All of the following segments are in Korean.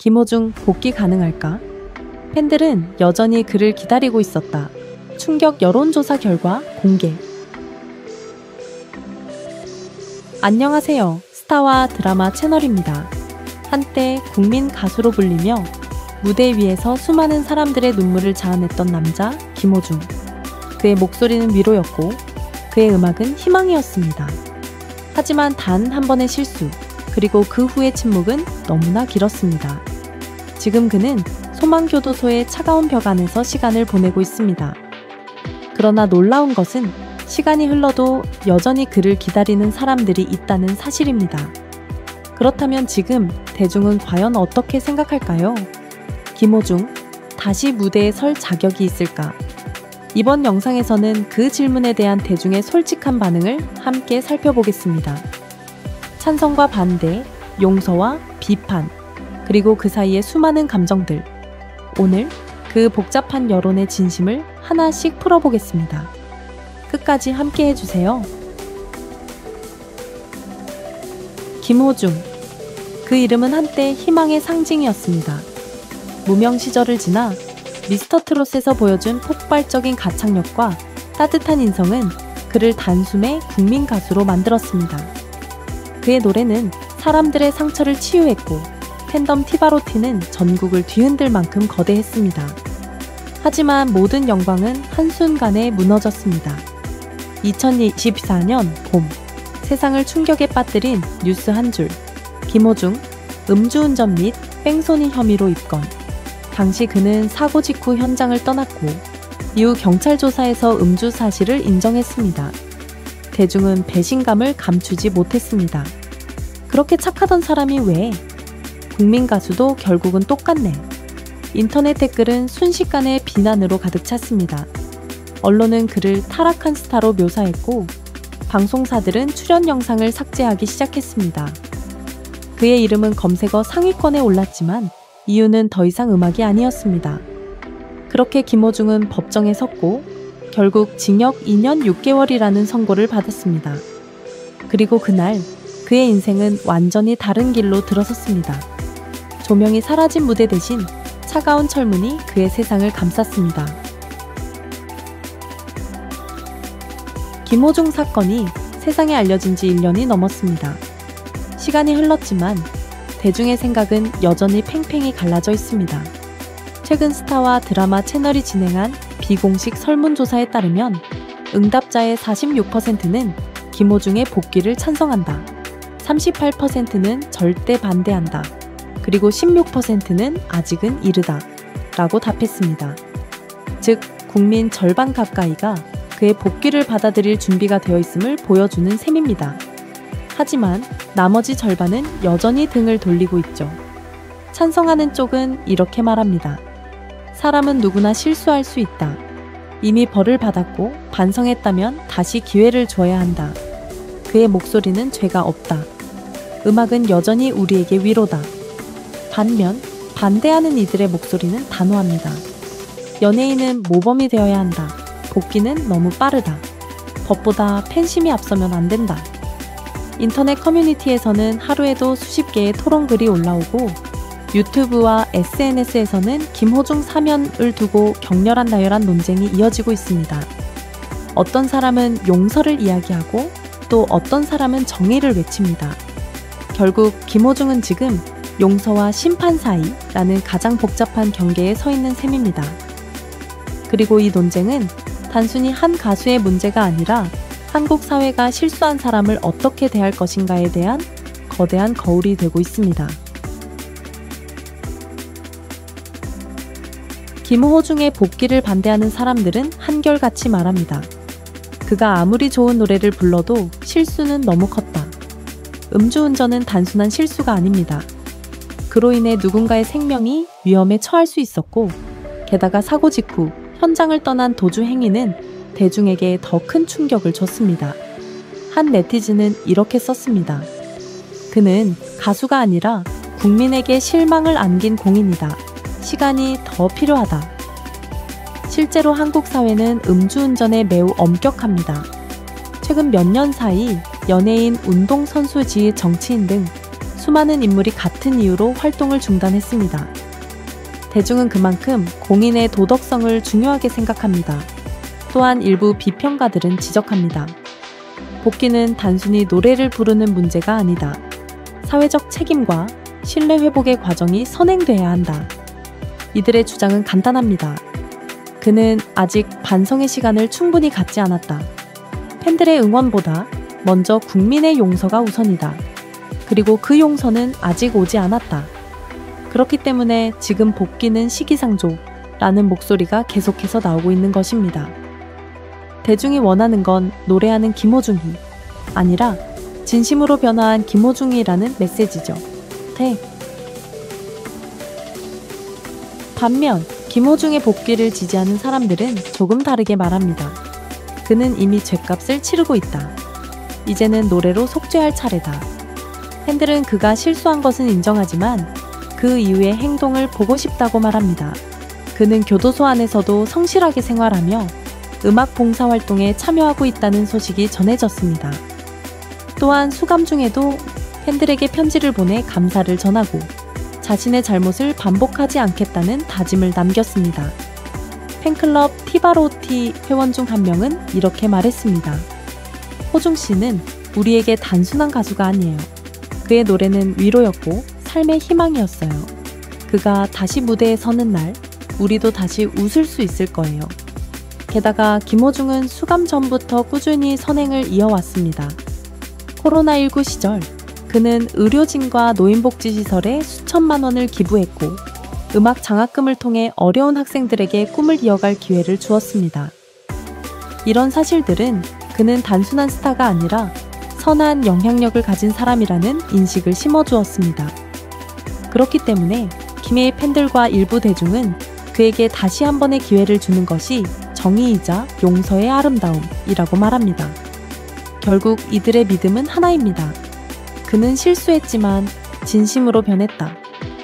김호중 복귀 가능할까? 팬들은 여전히 그를 기다리고 있었다. 충격 여론조사 결과 공개. 안녕하세요. 스타와 드라마 채널입니다. 한때 국민 가수로 불리며 무대 위에서 수많은 사람들의 눈물을 자아냈던 남자 김호중. 그의 목소리는 위로였고 그의 음악은 희망이었습니다. 하지만 단 한 번의 실수, 그리고 그 후의 침묵은 너무나 길었습니다. 지금 그는 소망교도소의 차가운 벽 안에서 시간을 보내고 있습니다. 그러나 놀라운 것은 시간이 흘러도 여전히 그를 기다리는 사람들이 있다는 사실입니다. 그렇다면 지금 대중은 과연 어떻게 생각할까요? 김호중, 다시 무대에 설 자격이 있을까? 이번 영상에서는 그 질문에 대한 대중의 솔직한 반응을 함께 살펴보겠습니다. 찬성과 반대, 용서와 비판, 그리고 그 사이의 수많은 감정들. 오늘 그 복잡한 여론의 진심을 하나씩 풀어보겠습니다. 끝까지 함께 해주세요. 김호중. 그 이름은 한때 희망의 상징이었습니다. 무명 시절을 지나 미스터트롯에서 보여준 폭발적인 가창력과 따뜻한 인성은 그를 단숨에 국민 가수로 만들었습니다. 그의 노래는 사람들의 상처를 치유했고 팬덤 티바로티는 전국을 뒤흔들 만큼 거대했습니다. 하지만 모든 영광은 한순간에 무너졌습니다. 2024년 봄, 세상을 충격에 빠뜨린 뉴스 한 줄. 김호중, 음주운전 및 뺑소니 혐의로 입건. 당시 그는 사고 직후 현장을 떠났고 이후 경찰 조사에서 음주 사실을 인정했습니다. 대중은 배신감을 감추지 못했습니다. 그렇게 착하던 사람이 왜? 국민 가수도 결국은 똑같네. 인터넷 댓글은 순식간에 비난으로 가득 찼습니다. 언론은 그를 타락한 스타로 묘사했고 방송사들은 출연 영상을 삭제하기 시작했습니다. 그의 이름은 검색어 상위권에 올랐지만 이유는 더 이상 음악이 아니었습니다. 그렇게 김호중은 법정에 섰고 결국 징역 2년 6개월이라는 선고를 받았습니다. 그리고 그날 그의 인생은 완전히 다른 길로 들어섰습니다. 조명이 사라진 무대 대신 차가운 철문이 그의 세상을 감쌌습니다. 김호중 사건이 세상에 알려진 지 1년이 넘었습니다. 시간이 흘렀지만 대중의 생각은 여전히 팽팽히 갈라져 있습니다. 최근 스타와 드라마 채널이 진행한 비공식 설문조사에 따르면 응답자의 46%는 김호중의 복귀를 찬성한다. 38%는 절대 반대한다. 그리고 16%는 아직은 이르다 라고 답했습니다. 즉, 국민 절반 가까이가 그의 복귀를 받아들일 준비가 되어 있음을 보여주는 셈입니다. 하지만 나머지 절반은 여전히 등을 돌리고 있죠. 찬성하는 쪽은 이렇게 말합니다. 사람은 누구나 실수할 수 있다. 이미 벌을 받았고 반성했다면 다시 기회를 줘야 한다. 그의 목소리는 죄가 없다. 음악은 여전히 우리에게 위로다. 반면 반대하는 이들의 목소리는 단호합니다. 연예인은 모범이 되어야 한다. 복귀는 너무 빠르다. 법보다 팬심이 앞서면 안 된다. 인터넷 커뮤니티에서는 하루에도 수십 개의 토론글이 올라오고 유튜브와 SNS에서는 김호중 사면을 두고 격렬한 나열한 논쟁이 이어지고 있습니다. 어떤 사람은 용서를 이야기하고 또 어떤 사람은 정의를 외칩니다. 결국 김호중은 지금 용서와 심판 사이라는 가장 복잡한 경계에 서 있는 셈입니다. 그리고 이 논쟁은 단순히 한 가수의 문제가 아니라 한국 사회가 실수한 사람을 어떻게 대할 것인가에 대한 거대한 거울이 되고 있습니다. 김호중의 복귀를 반대하는 사람들은 한결같이 말합니다. 그가 아무리 좋은 노래를 불러도 실수는 너무 컸다. 음주운전은 단순한 실수가 아닙니다. 그로 인해 누군가의 생명이 위험에 처할 수 있었고 게다가 사고 직후 현장을 떠난 도주 행위는 대중에게 더 큰 충격을 줬습니다. 한 네티즌은 이렇게 썼습니다. 그는 가수가 아니라 국민에게 실망을 안긴 공인이다. 시간이 더 필요하다. 실제로 한국 사회는 음주운전에 매우 엄격합니다. 최근 몇 년 사이 연예인, 운동선수, 정치인 등 수많은 인물이 같은 이유로 활동을 중단했습니다. 대중은 그만큼 공인의 도덕성을 중요하게 생각합니다. 또한 일부 비평가들은 지적합니다. 복귀는 단순히 노래를 부르는 문제가 아니다. 사회적 책임과 신뢰 회복의 과정이 선행돼야 한다. 이들의 주장은 간단합니다. 그는 아직 반성의 시간을 충분히 갖지 않았다. 팬들의 응원보다 먼저 국민의 용서가 우선이다. 그리고 그 용서는 아직 오지 않았다. 그렇기 때문에 지금 복귀는 시기상조라는 목소리가 계속해서 나오고 있는 것입니다. 대중이 원하는 건 노래하는 김호중이 아니라 진심으로 변화한 김호중이라는 메시지죠. 반면 김호중의 복귀를 지지하는 사람들은 조금 다르게 말합니다. 그는 이미 죗값을 치르고 있다. 이제는 노래로 속죄할 차례다. 팬들은 그가 실수한 것은 인정하지만 그 이후의 행동을 보고 싶다고 말합니다. 그는 교도소 안에서도 성실하게 생활하며 음악 봉사활동에 참여하고 있다는 소식이 전해졌습니다. 또한 수감 중에도 팬들에게 편지를 보내 감사를 전하고 자신의 잘못을 반복하지 않겠다는 다짐을 남겼습니다. 팬클럽 티바로티 회원 중 한 명은 이렇게 말했습니다. 호중 씨는 우리에게 단순한 가수가 아니에요. 그의 노래는 위로였고 삶의 희망이었어요. 그가 다시 무대에 서는 날 우리도 다시 웃을 수 있을 거예요. 게다가 김호중은 수감 전부터 꾸준히 선행을 이어왔습니다. 코로나19 시절 그는 의료진과 노인복지시설에 수천만 원을 기부했고 음악 장학금을 통해 어려운 학생들에게 꿈을 이어갈 기회를 주었습니다. 이런 사실들은 그는 단순한 스타가 아니라 선한 영향력을 가진 사람이라는 인식을 심어주었습니다. 그렇기 때문에 김해의 팬들과 일부 대중은 그에게 다시 한 번의 기회를 주는 것이 정의이자 용서의 아름다움이라고 말합니다. 결국 이들의 믿음은 하나입니다. 그는 실수했지만 진심으로 변했다.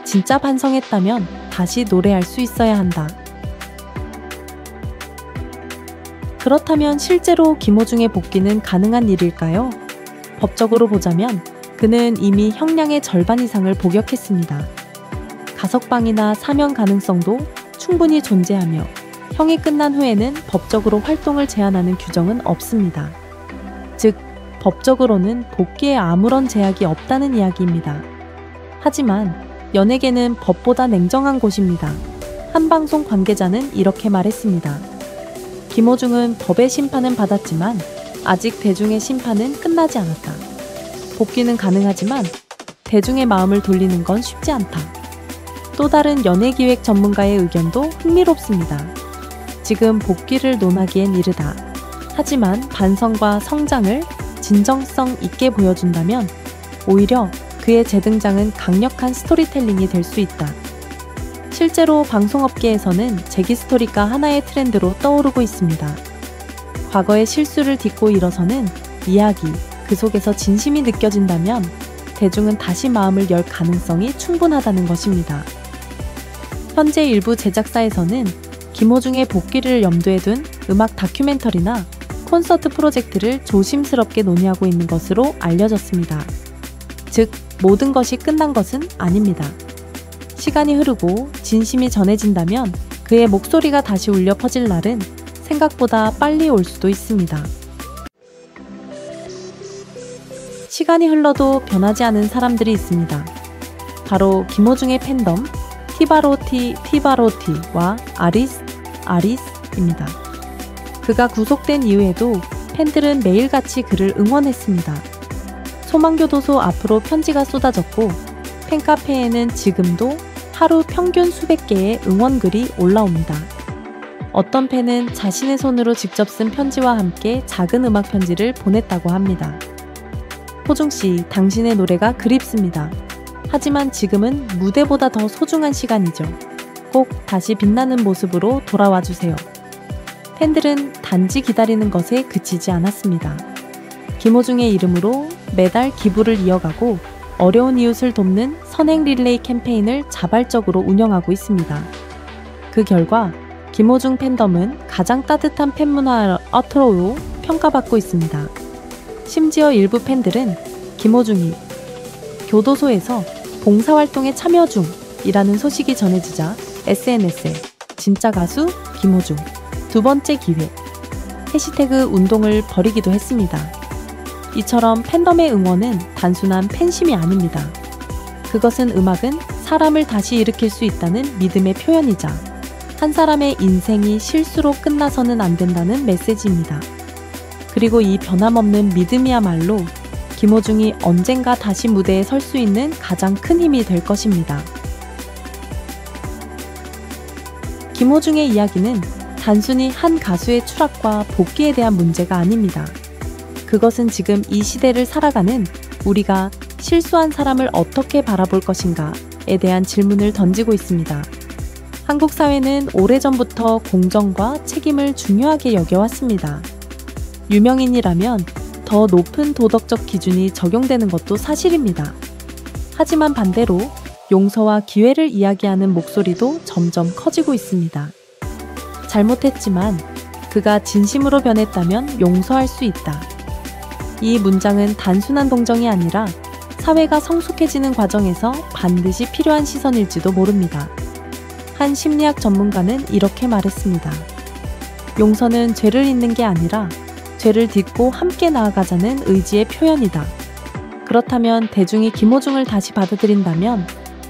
진짜 반성했다면 다시 노래할 수 있어야 한다. 그렇다면 실제로 김호중의 복귀는 가능한 일일까요? 법적으로 보자면 그는 이미 형량의 절반 이상을 복역했습니다. 가석방이나 사면 가능성도 충분히 존재하며 형이 끝난 후에는 법적으로 활동을 제한하는 규정은 없습니다. 즉, 법적으로는 복귀에 아무런 제약이 없다는 이야기입니다. 하지만 연예계는 법보다 냉정한 곳입니다. 한 방송 관계자는 이렇게 말했습니다. 김호중은 법의 심판은 받았지만 아직 대중의 심판은 끝나지 않았다. 복귀는 가능하지만 대중의 마음을 돌리는 건 쉽지 않다. 또 다른 연예기획 전문가의 의견도 흥미롭습니다. 지금 복귀를 논하기엔 이르다. 하지만 반성과 성장을 진정성 있게 보여준다면 오히려 그의 재등장은 강력한 스토리텔링이 될 수 있다. 실제로 방송업계에서는 재기 스토리가 하나의 트렌드로 떠오르고 있습니다. 과거의 실수를 딛고 일어서는 이야기, 그 속에서 진심이 느껴진다면 대중은 다시 마음을 열 가능성이 충분하다는 것입니다. 현재 일부 제작사에서는 김호중의 복귀를 염두에 둔 음악 다큐멘터리나 콘서트 프로젝트를 조심스럽게 논의하고 있는 것으로 알려졌습니다. 즉, 모든 것이 끝난 것은 아닙니다. 시간이 흐르고 진심이 전해진다면 그의 목소리가 다시 울려 퍼질 날은 생각보다 빨리 올 수도 있습니다. 시간이 흘러도 변하지 않은 사람들이 있습니다. 바로 김호중의 팬덤 티바로티와 아리스입니다. 그가 구속된 이후에도 팬들은 매일같이 그를 응원했습니다. 소망교도소 앞으로 편지가 쏟아졌고 팬카페에는 지금도 하루 평균 수백 개의 응원글이 올라옵니다. 어떤 팬은 자신의 손으로 직접 쓴 편지와 함께 작은 음악 편지를 보냈다고 합니다. 호중씨, 당신의 노래가 그립습니다. 하지만 지금은 무대보다 더 소중한 시간이죠. 꼭 다시 빛나는 모습으로 돌아와 주세요. 팬들은 단지 기다리는 것에 그치지 않았습니다. 김호중의 이름으로 매달 기부를 이어가고 어려운 이웃을 돕는 선행 릴레이 캠페인을 자발적으로 운영하고 있습니다. 그 결과 김호중 팬덤은 가장 따뜻한 팬문화 아트로 평가받고 있습니다. 심지어 일부 팬들은 김호중이 교도소에서 봉사활동에 참여 중이라는 소식이 전해지자 SNS에 진짜 가수 김호중 두 번째 기회 해시태그 운동을 벌이기도 했습니다. 이처럼 팬덤의 응원은 단순한 팬심이 아닙니다. 그것은 음악은 사람을 다시 일으킬 수 있다는 믿음의 표현이자 한 사람의 인생이 실수로 끝나서는 안 된다는 메시지입니다. 그리고 이 변함없는 믿음이야말로 김호중이 언젠가 다시 무대에 설 수 있는 가장 큰 힘이 될 것입니다. 김호중의 이야기는 단순히 한 가수의 추락과 복귀에 대한 문제가 아닙니다. 그것은 지금 이 시대를 살아가는 우리가 실수한 사람을 어떻게 바라볼 것인가에 대한 질문을 던지고 있습니다. 한국 사회는 오래전부터 공정과 책임을 중요하게 여겨왔습니다. 유명인이라면 더 높은 도덕적 기준이 적용되는 것도 사실입니다. 하지만 반대로 용서와 기회를 이야기하는 목소리도 점점 커지고 있습니다. 잘못했지만 그가 진심으로 변했다면 용서할 수 있다. 이 문장은 단순한 동정이 아니라 사회가 성숙해지는 과정에서 반드시 필요한 시선일지도 모릅니다. 한 심리학 전문가는 이렇게 말했습니다. 용서는 죄를 잊는 게 아니라 죄를 딛고 함께 나아가자는 의지의 표현이다. 그렇다면 대중이 김호중을 다시 받아들인다면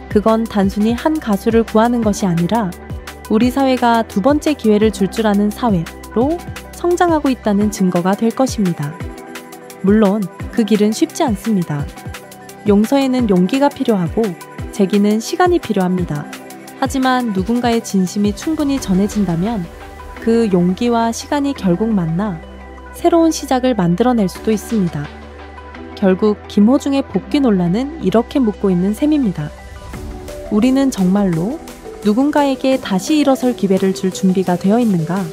그건 단순히 한 가수를 구하는 것이 아니라 우리 사회가 두 번째 기회를 줄 아는 사회로 성장하고 있다는 증거가 될 것입니다. 물론 그 길은 쉽지 않습니다. 용서에는 용기가 필요하고 재기는 시간이 필요합니다. 하지만 누군가의 진심이 충분히 전해진다면 그 용기와 시간이 결국 만나 새로운 시작을 만들어낼 수도 있습니다. 결국 김호중의 복귀 논란은 이렇게 묻고 있는 셈입니다. 우리는 정말로 누군가에게 다시 일어설 기회를 줄 준비가 되어 있는가?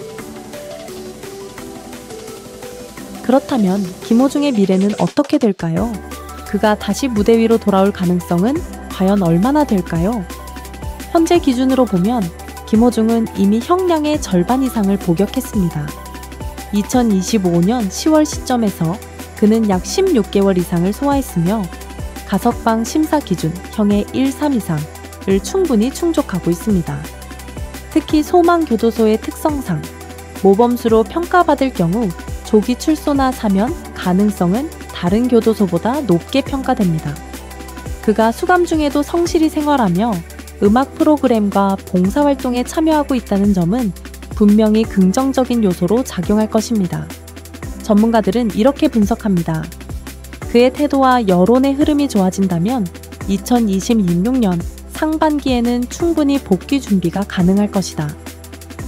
그렇다면 김호중의 미래는 어떻게 될까요? 그가 다시 무대 위로 돌아올 가능성은 과연 얼마나 될까요? 현재 기준으로 보면 김호중은 이미 형량의 절반 이상을 복역했습니다. 2025년 10월 시점에서 그는 약 16개월 이상을 소화했으며 가석방 심사 기준 형의 1, 3 이상을 충분히 충족하고 있습니다. 특히 소망교도소의 특성상 모범수로 평가받을 경우 조기 출소나 사면 가능성은 다른 교도소보다 높게 평가됩니다. 그가 수감 중에도 성실히 생활하며 음악 프로그램과 봉사활동에 참여하고 있다는 점은 분명히 긍정적인 요소로 작용할 것입니다. 전문가들은 이렇게 분석합니다. 그의 태도와 여론의 흐름이 좋아진다면 2026년 상반기에는 충분히 복귀 준비가 가능할 것이다.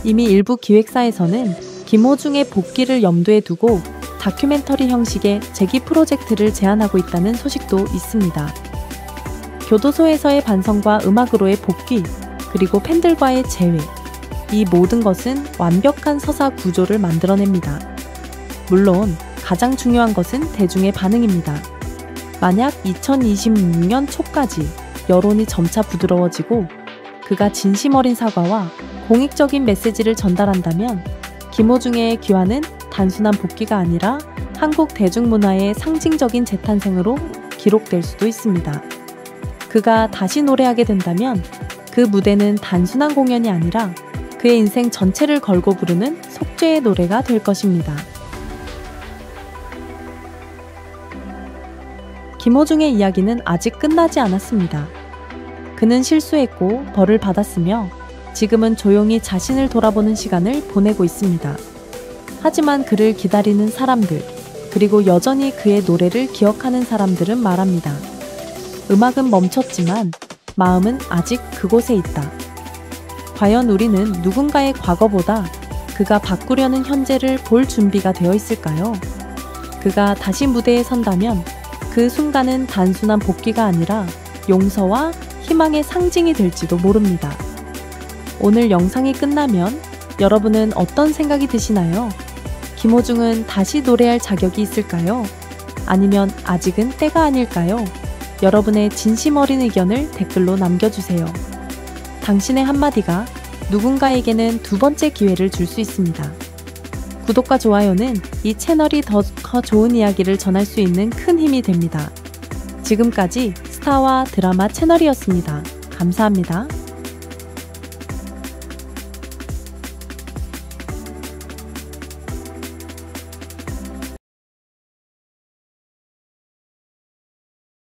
이미 일부 기획사에서는 김호중의 복귀를 염두에 두고 다큐멘터리 형식의 재기 프로젝트를 제안하고 있다는 소식도 있습니다. 교도소에서의 반성과 음악으로의 복귀, 그리고 팬들과의 재회, 이 모든 것은 완벽한 서사 구조를 만들어냅니다. 물론 가장 중요한 것은 대중의 반응입니다. 만약 2026년 초까지 여론이 점차 부드러워지고 그가 진심 어린 사과와 공익적인 메시지를 전달한다면 김호중의 귀환은 단순한 복귀가 아니라 한국 대중문화의 상징적인 재탄생으로 기록될 수도 있습니다. 그가 다시 노래하게 된다면 그 무대는 단순한 공연이 아니라 그의 인생 전체를 걸고 부르는 속죄의 노래가 될 것입니다. 김호중의 이야기는 아직 끝나지 않았습니다. 그는 실수했고 벌을 받았으며 지금은 조용히 자신을 돌아보는 시간을 보내고 있습니다. 하지만 그를 기다리는 사람들, 그리고 여전히 그의 노래를 기억하는 사람들은 말합니다. 음악은 멈췄지만 마음은 아직 그곳에 있다. 과연 우리는 누군가의 과거보다 그가 바꾸려는 현재를 볼 준비가 되어 있을까요? 그가 다시 무대에 선다면 그 순간은 단순한 복귀가 아니라 용서와 희망의 상징이 될지도 모릅니다. 오늘 영상이 끝나면 여러분은 어떤 생각이 드시나요? 김호중은 다시 노래할 자격이 있을까요? 아니면 아직은 때가 아닐까요? 여러분의 진심 어린 의견을 댓글로 남겨주세요. 당신의 한마디가 누군가에게는 두 번째 기회를 줄 수 있습니다. 구독과 좋아요는 이 채널이 더 좋은 이야기를 전할 수 있는 큰 힘이 됩니다. 지금까지 스타와 드라마 채널이었습니다. 감사합니다.